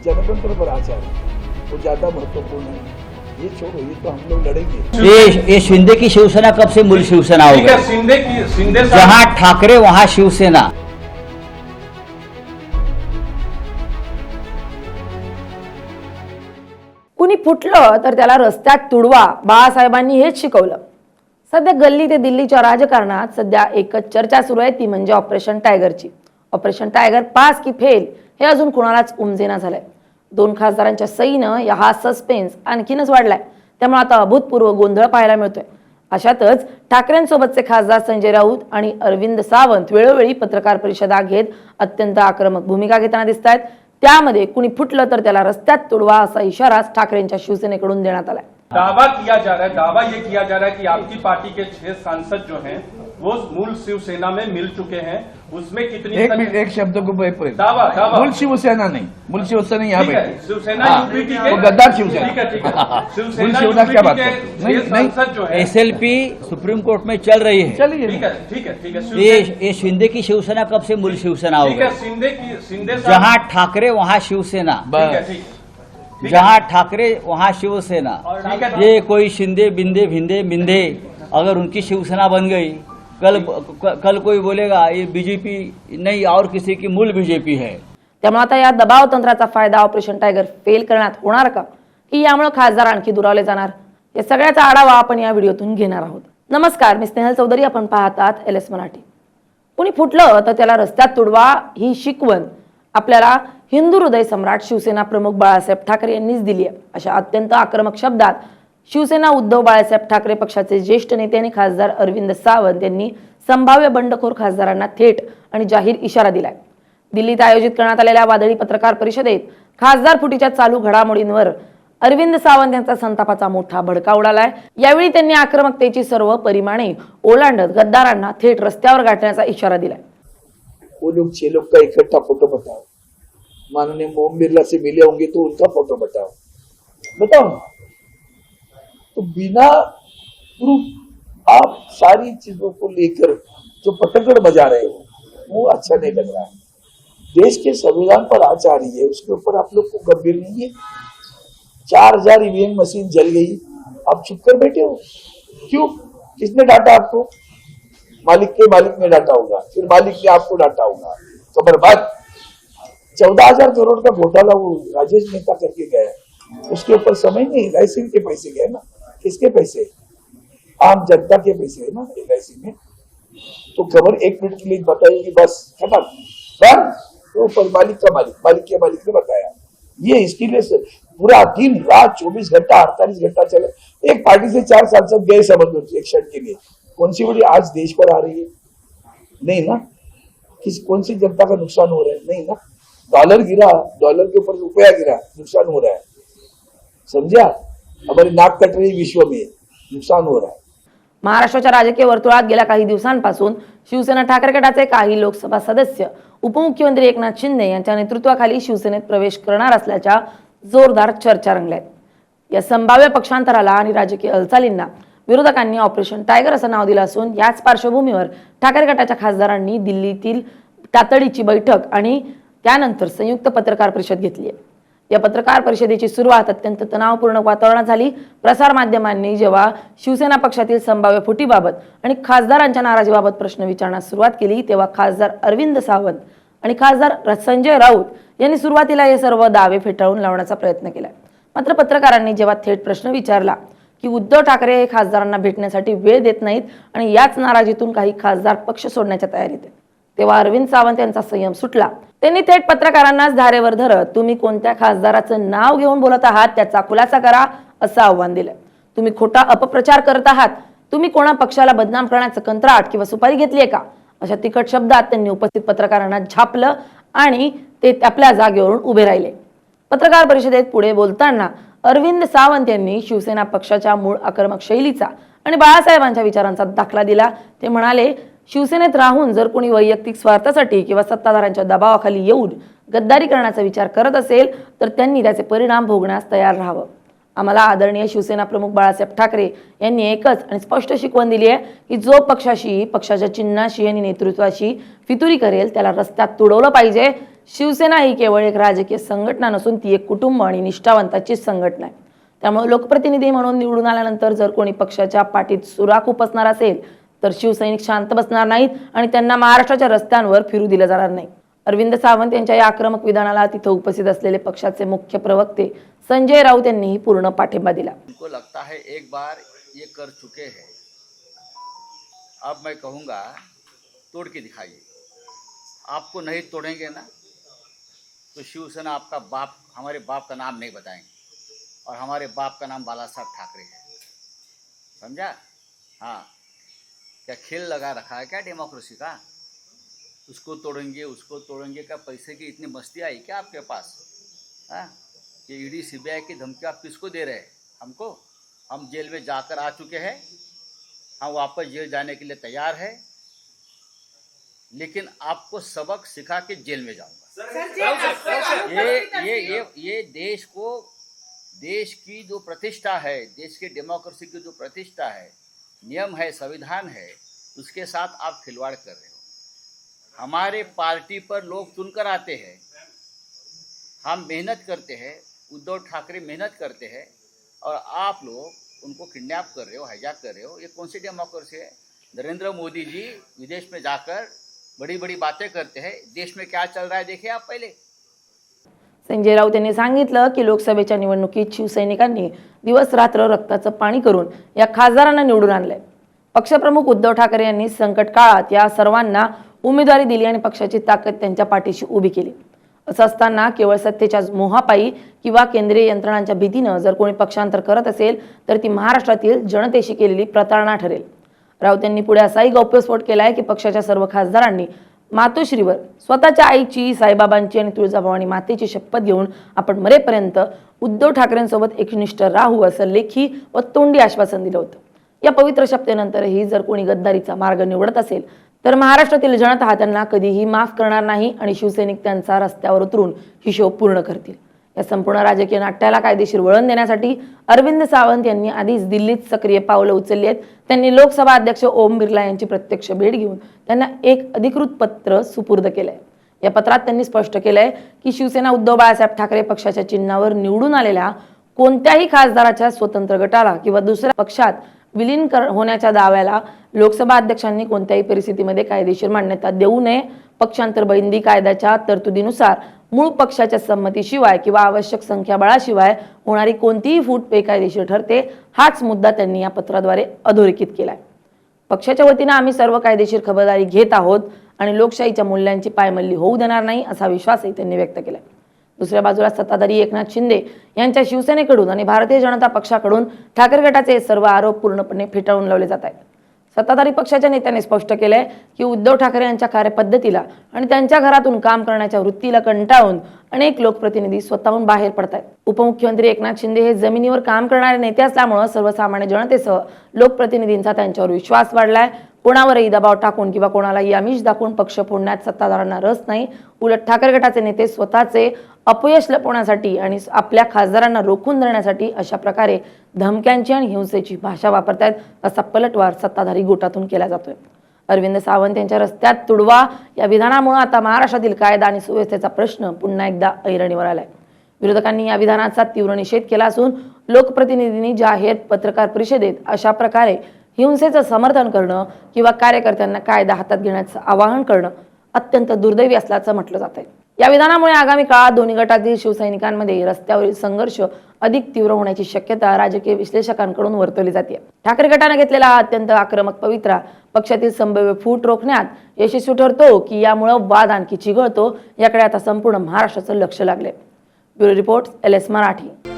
जनतंत्र पर आचार वो ज्यादा महत्वपूर्ण है। ये छोड़ो, ये तो हम लोग लड़ेंगे। ये शिंदे की शिवसेना कब से मूल शिवसेना हो गई? शिंदे जहां ठाकरे वहां शिवसेना। कुणी फुटलं तर त्याला रस्त्यात तुडवा, बाळासाहेबांनी हेच शिकवलं। सध्या गल्ली ते दिल्लीच्या राजकारणात सध्या एकच चर्चा सुरू आहे, ती म्हणजे ऑपरेशन टायगरची। ऑपरेशन टायगर पास की फेल हे अजून कुणालाच उमजेना झालंय। 2 खासदारांच्या सईनं हा सस्पेन्स आणखीनच वाढलाय, त्यामुळे आता अभूतपूर्व गोंधळ पाहायला मिळतोय। अशातच ठाकरेंसोबतचे खासदार संजय राऊत आणि अरविंद सावंत वेळोवेळी पत्रकार परिषदा घेत अत्यंत आक्रमक भूमिका घेताना दिसतायत। त्यामध्ये कुणी फुटलं तर त्याला रस्त्यात तुडवा असा इशारा ठाकरेंच्या शिवसेनेकडून देण्यात आलाय। दावा किया जा रहा है, दावा ये किया जा रहा है कि आपकी पार्टी के 6 सांसद जो हैं वो मूल शिवसेना में मिल चुके हैं। उसमें कितनी एक शब्द को दावा मूल शिवसेना नहीं, मूल शिवसेना यहाँ ठीक है, बैठे। शिवसेना हाँ, यूपी की वो गद्दार शिवसेना। ठीक है मूल शिवसेना शिवसेना क्या बात के करते? 6 नहीं, सांसद जो है एसएलपी सुप्रीम कोर्ट में चल रही है। चलिए ठीक है ये शिंदे की शिवसेना कब से मूल शिवसेना हो ठीक है गई? शिंदे जहां ठाकरे वहां शिवसेना। जहां ठाकरे वहां शिवसेना। ठीक है। ये कोई शिंदे बिंदे भिंदे बिंदे अगर उनकी शिवसेना बन गई, कल कोई बोलेगा ये बीजेपी नहीं और किसी की मूल बीजेपी है। त्यामुळे आता या दबाव तंत्राचा फायदा ऑपरेशन टायगर फेल करण्यात होणार का, की यामुळे खासदार आणखी दुरावले जाणार? या सगळ्याचा आढावा आपण या व्हिडिओतून घेणार आहोत। नमस्कार, मी स्नेहल चौधरी, आपण पाहतात LS मराठी। कुणी फुटलं तर त्याला रस्त्यात तुडवा ही शिकवण आपल्याला हिंदू हृदय सम्राट शिवसेना प्रमुख बाळासाहेब ठाकरे यांनीच दिली आहे। अशा अत्यंत आक्रमक शब्दात शिवसेना उद्धव बाळासाहेब ठाकरे पक्षाचे ज्येष्ठ नेते आणि खासदार अरविंद सावंत यांनी संभाव्य बंडखोर खासदारांना थेट आणि जाहीर इशारा दिलाय। दिल्लीत आयोजित करण्यात आलेल्या वादळी पत्रकार परिषदेत खासदार फुटीच्या चालू घडामोडींवर अरविंद सावंत यांचा संतापाचा मोठा भडका उडालाय। यावेळी त्यांनी आक्रमकतेची सर्व परिमाणे ओलांडत गद्दारांना थेट रस्त्यावर गाठण्याचा इशारा दिलाय। वो लोग 6 लोग का इकट्ठा फोटो बताओ, माननीय मोहन बिरला से मिले होंगे तो उनका फोटो बताओ। तो बिना प्रूफ आप सारी चीजों को लेकर जो पटकड़ बजा रहे हो वो अच्छा नहीं लग रहा है। देश के संविधान पर आँच आ रही है, उसके ऊपर आप लोग को गंभीर नहीं है। 4000 ईवीएम मशीन जल गई, आप चुप कर बैठे हो क्यों? किसने डांटा आपको? मालिक ने डांटा होगा, फिर मालिक ने आपको डांटा होगा। खबर बात 14,000 करोड़ का घोटाला वो राजेश मेहता करके गया, उसके ऊपर समय नहीं, LIC के पैसे गए ना। किसके पैसे? आम जनता के पैसे है ना LIC में। तो खबर 1 मिनट के लिए बताएगी, बस खत्म बंद। तो ऊपर मालिक के मालिक ने बताया। ये इसके लिए पूरा दिन रात 24 घंटा 48 घंटा चले। एक पार्टी से 4 सांसद गए समझ लो एक क्षण के लिए, कौन सी बड़ी आज देश पर आ रही है? नहीं ना। कौन सी जनता का नुकसान हो रहा है? नहीं ना। डॉलर गिरा, डॉलर के ऊपर रुपया गिरा, नुकसान हो रहा है। समझा? हमारी नाक कट रही विश्व में, नुकसान हो रहा है। महाराष्ट्राच्या राजकीय वर्तुळात गेल्या काही दिवसांपासून शिवसेना ठाकरे गटाचे काही लोकसभा सदस्य उपमुख्यमंत्री एकनाथ शिंदे यांच्या नेतृत्वाखाली शिवसेनेत प्रवेश करणार असल्याच्या जोरदार चर्चा रंगल्या आहेत। या संभाव्य पक्षांतराला आणि राजकीय हालचालींना विरोधकांनी ऑपरेशन टायगर असं नाव दिलं असून याच पार्श्वभूमीवर ठाकरे गटाच्या खासदारांनी दिल्लीतील तातडीची बैठक आणि त्यानंतर संयुक्त पत्रकार परिषद घेतली आहे। या पत्रकार परिषदेची सुरुवात अत्यंत तणावपूर्ण वातावरणात झाली। प्रसार माध्यमांनी जेव्हा शिवसेना पक्षातील संभाव्य फुटीबाबत आणि खासदारांच्या नाराजीबाबत प्रश्न विचारण्यास सुरुवात केली, तेव्हा खासदार अरविंद सावंत आणि खासदार संजय राऊत यांनी सुरुवातीला हे सर्व दावे फेटाळून लावण्याचा प्रयत्न केला। मात्र पत्रकारांनी जेव्हा थेट प्रश्न विचारला की उद्धव ठाकरे हे खासदारांना भेटण्यासाठी वेळ देत नाहीत आणि याच नाराजीतून काही खासदार पक्ष सोडण्याच्या तयारीत आहेत, तेव्हा अरविंद सावंत यांचा संयम सुटला। त्यांनी थेट पत्रकारांनाच धारेवर धरत तुम्ही कोणत्या खासदाराचं नाव घेऊन बोलत आहात त्याचा खुलासा करा असं आव्हान दिलं। तुम्ही खोटा अपप्रचार करत आहात, तुम्ही कोणा पक्षाला बदनाम करण्याचं कंत्राट किंवा सुपारी घेतली आहे का? अशा तिखट शब्दात त्यांनी उपस्थित पत्रकारांना झापलं आणि ते आपल्या जागेवरून उभे राहिले। पत्रकार परिषदेत पुढे बोलताना अरविंद सावंत यांनी शिवसेना पक्षाच्या मूळ आक्रमक शैलीचा आणि बाळासाहेबांच्या विचारांचा दाखला दिला। ते म्हणाले, शिवसेनेत राहून जर कोणी वैयक्तिक स्वार्थासाठी किंवा सत्ताधाऱ्यांच्या दबावाखाली येऊन गद्दारी करण्याचा विचार करत असेल तर त्यांनी त्याचे परिणाम भोगण्यास तयार राहावं। आम्हाला आदरणीय शिवसेना प्रमुख बाळासाहेब ठाकरे यांनी एकच आणि स्पष्ट शिकवण दिली आहे की जो पक्षाशी, पक्षाच्या चिन्हाशी आणि नेतृत्वाशी फितुरी करेल त्याला रस्त्यात तुडवलं पाहिजे। शिवसेना ही केवळ एक राजकीय संघटना नसून ती एक कुटुंब आणि निष्ठावंताची संघटना आहे. त्यामुळे लोकप्रतिनिधी म्हणून निवडून आल्यानंतर जर कोणी पक्षाच्या पाठीत सुराख उपसणार असेल तर शिवसैनिक शांत बसणार नाहीत आणि त्यांना महाराष्ट्राच्या रस्त्यांवर फिरू दिलं जाणार नाही. अरविंद सावंत यांच्या या आक्रमक विधानाला तिथं उपस्थित असलेले पक्षाचे मुख्य प्रवक्ते संजय राऊत यांनीही पूर्ण पाठिंबा दिला. उनको लगता है एक बार ये कर चुके हैं, अब मैं कहूँगा तोड़ के दिखाइए. आपको नहीं तोड़ेंगे ना तो शिवसेना आपका बाप, हमारे बाप का नाम नहीं बताएंगे और हमारे बाप का नाम बाला साहब ठाकरे है. समझा? हाँ, क्या खेल लगा रखा है क्या डेमोक्रेसी का? उसको तोड़ेंगे का पैसे की इतनी मस्ती आई क्या आपके पास? हाँ, ये ईडी सीबीआई की धमकी आप किसको दे रहे हैं? हमको? हम जेल में जाकर आ चुके हैं, हम वापस जेल जाने के लिए तैयार है, लेकिन आपको सबक सिखा के जेल में जाऊंगा. ये देश की जो प्रतिष्ठा है, देश की डेमोक्रेसी की जो प्रतिष्ठा है, नियम है, संविधान है, उसके साथ आप खिलवाड़ कर रहे हो. हमारे पार्टी पर लोग चुनकर आते हैं, हम मेहनत करते हैं, उद्धव ठाकरे मेहनत करते हैं और आप लोग उनको किडनैप कर रहे हो, हाईजैक कर रहे हो. ये कौन सी डेमोक्रेसी है? नरेंद्र मोदी जी विदेश में जाकर बड़ी बड़ी बातें करते हैं. देश में क्या चल रहा है देखिए आप पहले. संजय राऊत यांनी सांगितलं की लोकसभेच्या निवडणुकीत शिवसैनिकांनी दिवस रात्र रक्ताचं पाणी करून या खासदारांना निवडून आणलंय. पक्षप्रमुख उद्धव ठाकरे यांनी संकट काळात या सर्वांना उमेदवारी दिली आणि पक्षाची ताकद त्यांच्या पाठीशी उभी केली. असं असताना केवळ सत्तेच्या मोहापायी किंवा केंद्रीय यंत्रणांच्या भीतीनं जर कोणी पक्षांतर करत असेल तर ती महाराष्ट्रातील जनतेशी केलेली प्रतारणा ठरेल. राऊत यांनी पुढे असाही गौप्यस्फोट केलाय की पक्षाच्या सर्व खासदारांनी मातोश्रीवर स्वतःच्या आईची, साईबाबांची आणि तुळजाभवानी मातेची शपथ घेऊन आपण मरेपर्यंत उद्धव ठाकरेंसोबत एकनिष्ठ राहू असं लेखी व तोंडी आश्वासन दिलं होतं. या पवित्र शपथेनंतरही जर कोणी गद्दारीचा मार्ग निवडत असेल तर महाराष्ट्रातील जनता त्यांना कधीही माफ करणार नाही आणि शिवसैनिक त्यांचा रस्त्यावर उतरून हिशोब पूर्ण करतील. या संपूर्ण राजकीय नाट्याला कायदेशीर वळण देण्यासाठी अरविंद सावंत यांनी आधीच दिल्लीत सक्रिय पावलं उचलली आहेत. त्यांनी लोकसभा अध्यक्ष ओम बिर्ला यांची प्रत्यक्ष भेट घेऊन त्यांना एक अधिकृत पत्र सुपूर्द केलंय. या पत्रात त्यांनी स्पष्ट केलंय की शिवसेना उद्धव बाळासाहेब ठाकरे पक्षाच्या चिन्हावर निवडून आलेल्या कोणत्याही खासदाराच्या स्वतंत्र गटाला किंवा दुसऱ्या पक्षात विलीन होण्याच्या दाव्याला लोकसभा अध्यक्षांनी कोणत्याही परिस्थितीमध्ये कायदेशीर मान्यता देऊ नये. पक्षांतर बंदी कायद्याच्या तरतुदीनुसार मूळ पक्षाच्या संमतीशिवाय किंवा आवश्यक संख्याबळाशिवाय होणारी कोणतीही फूट बेकायदेशीर ठरते. हाच मुद्दा त्यांनी या पत्राद्वारे अधोरेखित केलाय. पक्षाच्या वतीनं आम्ही सर्व कायदेशीर खबरदारी घेत आहोत आणि लोकशाहीच्या मूल्यांची पायमल्ली होऊ देणार नाही असा विश्वासही त्यांनी व्यक्त केलाय. दुसऱ्या बाजूला सत्ताधारी एकनाथ शिंदे यांच्या शिवसेनेकडून आणि भारतीय जनता पक्षाकडून ठाकरे गटाचे सर्व आरोप पूर्णपणे फेटाळून लावले जात आहेत. सत्ताधारी पक्षाच्या नेत्यांनी स्पष्ट केलंय की उद्धव ठाकरे यांच्या कार्यपद्धतीला आणि त्यांच्या घरातून काम करण्याच्या वृत्तीला कंटाळून अनेक लोकप्रतिनिधी स्वतःहून बाहेर पडतायत. उपमुख्यमंत्री एकनाथ शिंदे हे जमिनीवर काम करणारे नेते असल्यामुळे सर्वसामान्य जनतेसह लोकप्रतिनिधींचा त्यांच्यावर विश्वास वाढलाय. कोणावरही दबाव टाकून किंवा कोणालाही आमिष दाखवून पक्ष फोडण्यात सत्ताधाऱ्यांना रस नाही. उलट ठाकरे गटाचे नेते स्वतःचे अपयश लपवण्यासाठी आणि आपल्या खासदारांना रोखून धरण्यासाठी अशा प्रकारे धमक्यांची आणि हिंसेची भाषा वापरतायत असा पलटवार सत्ताधारी गोटातून केला जातोय. अरविंद सावंत यांच्या रस्त्यात तुडवा या विधानामुळे आता महाराष्ट्रातील कायदा आणि सुव्यवस्थेचा प्रश्न पुन्हा एकदा ऐरणीवर आलाय. विरोधकांनी या विधानाचा तीव्र निषेध केला असून लोकप्रतिनिधींनी जाहीर पत्रकार परिषदेत अशा प्रकारे हिंसेचं समर्थन करणं किंवा कार्यकर्त्यांना कायदा हातात घेण्याचं आवाहन करणं अत्यंत दुर्दैवी असल्याचं म्हटलं जात आहे. या विधानामुळे आगामी काळात दोन्ही गटातील शिवसैनिकांमध्ये रस्त्यावरील संघर्ष अधिक तीव्र होण्याची शक्यता राजकीय विश्लेषकांकडून वर्तवली जाते. ठाकरे गटाने घेतलेला हा अत्यंत आक्रमक पवित्रा पक्षातील संभाव्य फूट रोखण्यात यशस्वी ठरतो की यामुळे वाद आणखी चिघळतो याकडे आता संपूर्ण महाराष्ट्राचं लक्ष लागले. Bureau report LS Marathi.